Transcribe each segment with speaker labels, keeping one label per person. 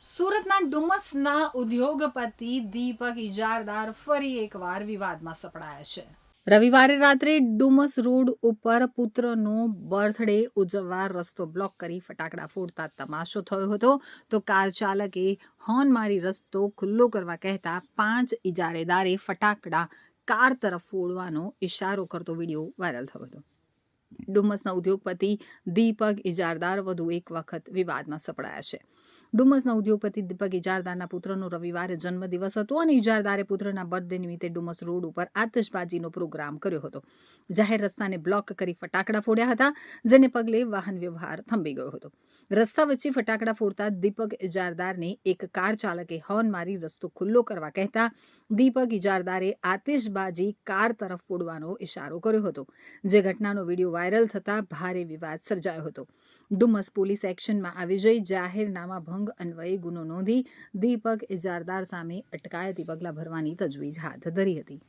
Speaker 1: સુરતના ડુમસના ઉદ્યોગપતિ દીપક ઇજારદાર ફરી એકવાર વિવાદમાં સપડાયા છે. રવિવારે રાત્રે ડુમસ રોડ ઉપર પુત્રનો બર્થડે ઉજવવા રસ્તો બ્લોક કરી ફટાકડા ફોડતા તમાશો થયો હતો તો કાર ચાલકે હોર્ન મારી રસ્તો ખુલ્લો કરવા કહેતા 5 ઇજારેદારે ફટાકડા કાર તરફ ફોડવાનો ઇશારો કરતો વિડીયો વાયરલ થયો હતો. ડુમસના ઉદ્યોગપતિ દીપક ઇજારદાર વધુ એક વખત વિવાદમાં સપડાયા છે. ડુમસના ઉદ્યોગપતિ દીપક ઇજારદારના પુત્રનો રવિવારે જન્મદિવસ હતો અને ઇજારદારે પુત્રના બર્થડે નિમિત્તે ડુમસ રોડ ઉપર આતશબાજીનો પ્રોગ્રામ કર્યો હતો. જાહેર રસ્તાને બ્લોક કરી ફટાકડા ફોડ્યા હતા, જેને પગલે વાહન વ્યવહાર થંભી ગયો હતો. રસ્તા વચ્ચે ફટાકડા ફોડતા દીપક ઇજારદારને એક કાર ચાલકે હોર્ન મારી રસ્તો ખુલ્લો કરવા કહેતા દીપક ઇજારદારે આતિશબાજી કાર તરફ ફોડવાનો ઇશારો કર્યો હતો, જે ઘટનાનો વિડીયો વાયરલ થતા ભારે વિવાદ સર્જાયો હતો. ડુમસ પોલીસ એક્શનમાં આવી જઈ જાહેરનામા ભંગ અન્વયે ગુનો નોંધી દીપક ઇજારદાર સામે અટકાયતી પગલાં ભરવાની તજવીજ હાથ ધરી હતી.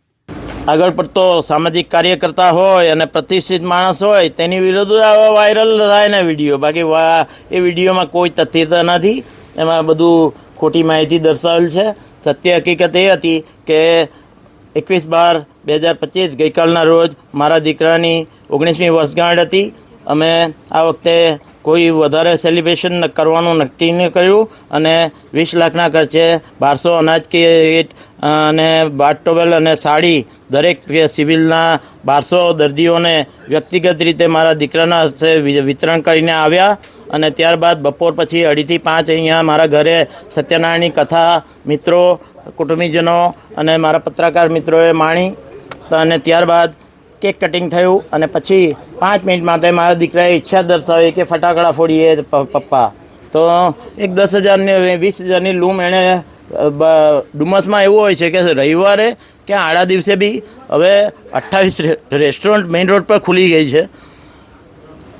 Speaker 2: આગળ પડતો સામાજિક કાર્યકર્તા હોય અને પ્રતિષ્ઠિત માણસ હોય તેની વિરુદ્ધ વાયરલ થાય ને વિડીયો, બાકી એ વિડીયોમાં કોઈ તથ્યતા નથી. એમાં બધું ખોટી માહિતી દર્શાવેલ છે. સત્ય હકીકત એ હતી કે 21/12/2025 ગઈકાલના રોજ મારા દીકરાની 19મી વર્ષગાંઠ હતી. અમે આ વખતે કોઈ વધારે સેલિબ્રેશન કરવાનું નક્કી ન કર્યું અને 20 લાખના ખર્ચે 1200 અનાજ કીટ અને બાથ ટોવેલ અને સાડી દરેક સિવિલના 1200 દર્દીઓને વ્યક્તિગત રીતે મારા દીકરાના હસ્તે વિતરણ કરીને આવ્યા. અને ત્યારબાદ બપોર પછી 2:30 થી 5 અહીંયા મારા ઘરે સત્યનારાયણની કથા મિત્રો, કુટુંબીજનો અને મારા પત્રકાર મિત્રોએ માણી. અને ત્યારબાદ કેક કટિંગ થયું અને પછી 5 મિનિટ માટે મારા દીકરાએ ઈચ્છા દર્શાવી કે ફટાકડા ફોડીએ પપ્પા. તો એક 10,000 ની 20,000ની લૂમ એણે ડુમસમાં એવું હોય છે કે રવિવારે કે આડા દિવસે બી હવે 28 રેસ્ટોરન્ટ મેઇન રોડ પર ખુલી ગઈ છે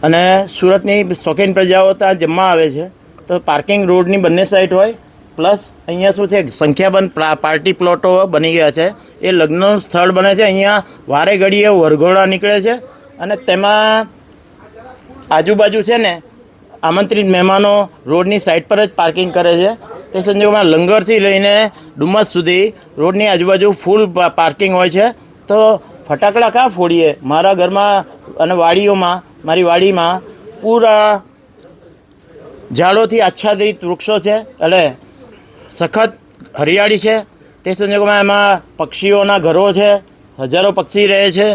Speaker 2: અને સુરતની શોખીન પ્રજાઓ ત્યાં જમવા આવે છે. તો પાર્કિંગ રોડની બંને સાઈડ હોય, પ્લસ અહીંયા શું છે સંખ્યાબંધ પાર્ટી પ્લોટો બની ગયા છે. એ લગ્નનું સ્થળ બને છે. અહીંયા વારે ઘડીએ વરઘોડા નીકળે છે અને તેમાં આજુબાજુ છે ને આમંત્રિત મહેમાનો રોડની સાઈડ પર જ પાર્કિંગ કરે છે. તે સંજોગોમાં લંગરથી લઈને ડુમસ સુધી રોડની આજુબાજુ ફૂલ પાર્કિંગ હોય છે. તો ફટાકડા ક્યાં ફોડીએ? મારા ઘરમાં અને વાડીઓમાં, મારી વાડીમાં પૂરા ઝાડોથી આચ્છાદિત વૃક્ષો છે, એટલે સખત હરિયાળી છે. તે સંજોગોમાં એમાં પક્ષીઓના ઘરો છે, હજારો પક્ષી રહે છે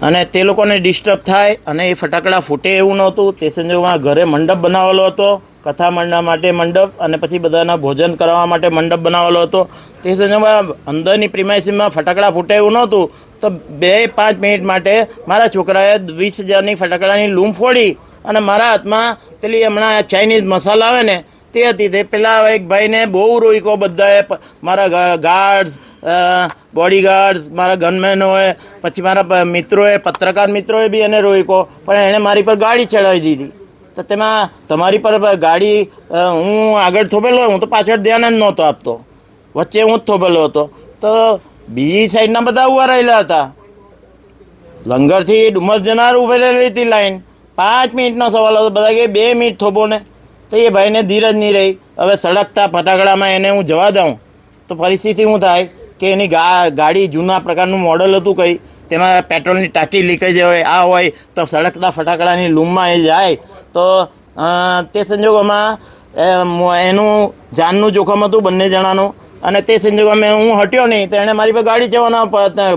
Speaker 2: અને તે લોકોને ડિસ્ટર્બ થાય અને એ ફટાકડા ફૂટે એવું નહોતું. તે સંજોગોમાં ઘરે મંડપ બનાવેલો હતો, કથા મંડપ માટે મંડપ અને પછી બધાના ભોજન કરવા માટે મંડપ બનાવેલો હતો. તે સંજોગોમાં અંદરની પ્રિમાઇસીસમાં ફટાકડા ફૂટે એવું નહોતું. તો 2-5 મિનિટ માટે મારા છોકરાએ 20,000ની ફટાકડાની લૂમ ફોડી અને મારા હાથમાં પેલી હમણાં ચાઇનીઝ મસાલા આવે ને તે હતી. તે પેલા એક ભાઈને બહુ રોક્યો બધાએ, મારા ગાર્ડ્સ, બોડીગાર્ડ્સ, મારા ગનમેનોએ, પછી મારા મિત્રોએ, પત્રકાર મિત્રોએ બી એને રોક્યો, પણ એણે મારી પર ગાડી ચડાવી દીધી. તો તેમાં તમારી પર ગાડી હું આગળ થોભેલો, હું તો પાછળ ધ્યાન જ નહોતો આપતો, વચ્ચે હું જ થોભેલો હતો. તો બીજી સાઈડના બધા ઊભા રહેલા હતા. લંગરથી ડુમસ જનાર ઊભી રહેલી હતી લાઈન. 5 મિનિટનો સવાલ હતો. બધા કે 2 મિનિટ થોભો ને. તો એ ભાઈને ધીરજ નહીં રહી. હવે સળગતા ફટાકડામાં એને હું જવા દઉં તો પરિસ્થિતિ શું થાય કે એની ગાડી જૂના પ્રકારનું મોડલ હતું કંઈ, તેમાં પેટ્રોલની ટાંકી લીકેજ હોય, આ હોય, તો સળગતા ફટાકડાની લૂમમાં એ જાય તો તે સંજોગોમાં એનું જાનનું જોખમ હતું બંને જણાનું. અને તે સંજોગોમાં હું હટ્યો નહીં તો એણે મારી પર ગાડી ચલાવવાનો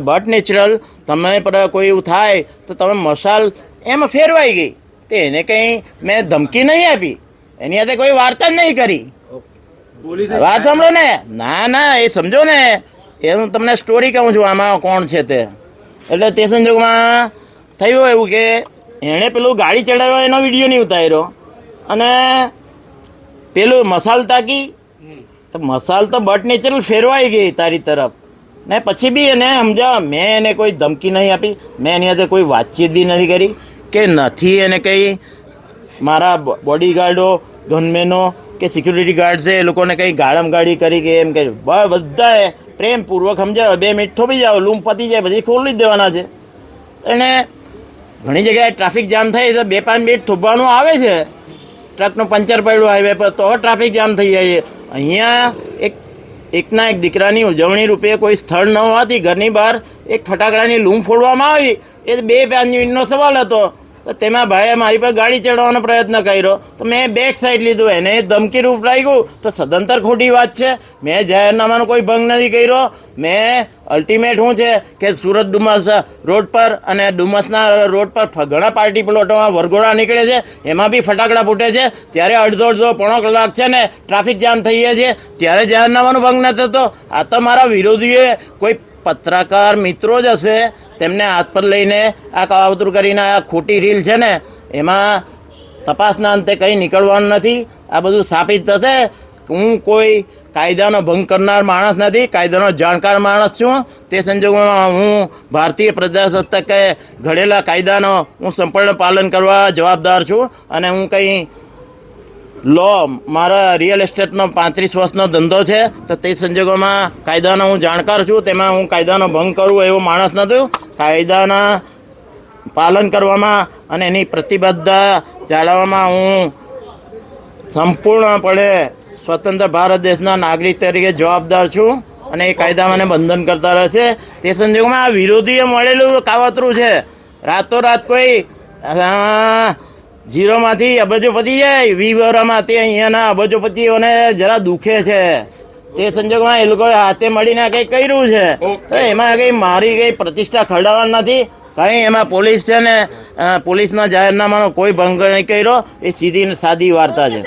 Speaker 2: બટ નેચરલ તમે પર કોઈ એવું થાય તો તમે મશાલ એમાં ફેરવાઈ ગઈ. તો એને કંઈ મેં ધમકી નહીં આપી, એની સાથે કોઈ વાર્તા જ નહીં કરી. વાત સાંભળો ને. ના એ સમજો ને, એ હું તમને સ્ટોરી કહું છું આમાં કોણ છે તે. એટલે તે સંજોગમાં થયું એવું કે એણે પેલું ગાડી ચડાવ્યો એનો વિડીયો નહીં ઉતાર્યો અને પેલું મસાલ તાકી તો મસાલ તો બટ નેચરલ ફેરવાઈ ગઈ તારી તરફ ને. પછી બી એને સમજાવ, મેં એને કોઈ ધમકી નહીં આપી, મેં એની સાથે કોઈ વાતચીત બી નથી કરી કે નથી એને કંઈ મારા બોડીગાર્ડો, ગનમેનો કે સિક્યુરિટી ગાર્ડ છે એ લોકોને કંઈ ગાડી કરી કે એમ કર્યું. બધાએ પ્રેમપૂર્વક સમજાવે 2 મિનિટ થોભી જાઓ, લૂમ પતી જાય પછી ખોલી જ દેવાના છે. એને ઘણી જગ્યાએ ટ્રાફિક જામ થાય તો 2-5 મિનિટ થોભવાનું આવે છે. ટ્રકનું પંચર પડ્યું હાઈવે પર તો ટ્રાફિક જામ થઈ જાય છે. અહીંયા એકના એક દીકરાની ઉજવણી રૂપે કોઈ સ્થળ ન હોવાથી ઘરની બહાર એક ફટાકડાની લૂમ ફોડવામાં આવી. એ 2 મિનિટનો સવાલ હતો. તો તેમાં ભાઈએ મારી પર ગાડી ચડાવવાનો પ્રયત્ન કર્યો તો મેં બેક સાઈડ લીધું. એને ધમકી રૂપ લાગ્યું તો સદંતર ખોટી વાત છે. મેં જાહેરનામાનો કોઈ ભંગ નથી કર્યો. મેં અલ્ટિમેટ શું છે કે સુરત ડુમસ રોડ પર અને ડુમસના રોડ પર ઘણા પાર્ટી પ્લોટોમાં વરઘોડા નીકળે છે, એમાં બી ફટાકડા ફૂટે છે. ત્યારે અડધો પોણો કલાક છે ને ટ્રાફિક જામ થઈ જાય છે, ત્યારે જાહેરનામાનો ભંગ નથી થતો. આ તો મારા વિરોધીએ કોઈ પત્રકાર મિત્રો જ હશે, તેમને હાથ પર લઈને આ કાવતરું કરીને આ ખોટી રીલ છે ને એમાં તપાસના અંતે કંઈ નીકળવાનું નથી. આ બધું સાબિત થશે. હું કોઈ કાયદાનો ભંગ કરનાર માણસ નથી, કાયદાનો જાણકાર માણસ છું. તે સંજોગોમાં હું ભારતીય પ્રજાસત્તાકે ઘડેલા કાયદાનો હું સંપૂર્ણ પાલન કરવા જવાબદાર છું. અને હું કંઈ મારા રિયલ એસ્ટેટનો 35 વર્ષનો ધંધો છે, તો તે સંજોગોમાં કાયદાનો હું જાણકાર છું. તેમાં હું કાયદાનો ભંગ કરું એવો માણસ નથી. કાયદાના પાલન કરવામાં અને એની પ્રતિબદ્ધતા જાળવવામાં હું સંપૂર્ણપણે સ્વતંત્ર ભારત દેશના નાગરિક તરીકે જવાબદાર છું અને એ કાયદા મને બંધન કરતા રહેશે. તે સંજોગોમાં આ વિરોધીએ મળેલું કાવતરું છે. રાતોરાત કોઈ ઝીરોમાંથી અબજોપતિ જાય, વીવરામાં તે અહીંયાના અબજોપતિઓને જરા દુખે છે. તે સંજોગોમાં એ લોકોએ હાથે મળીને કંઈક કર્યું છે. તો એમાં કંઈ મારી કંઈ પ્રતિષ્ઠા ખરડાવવાની નથી. કંઈ એમાં પોલીસ છે ને પોલીસના જાહેરનામાનો કોઈ ભંગ નહીં કર્યો. એ સીધી સાદી વાર્તા છે.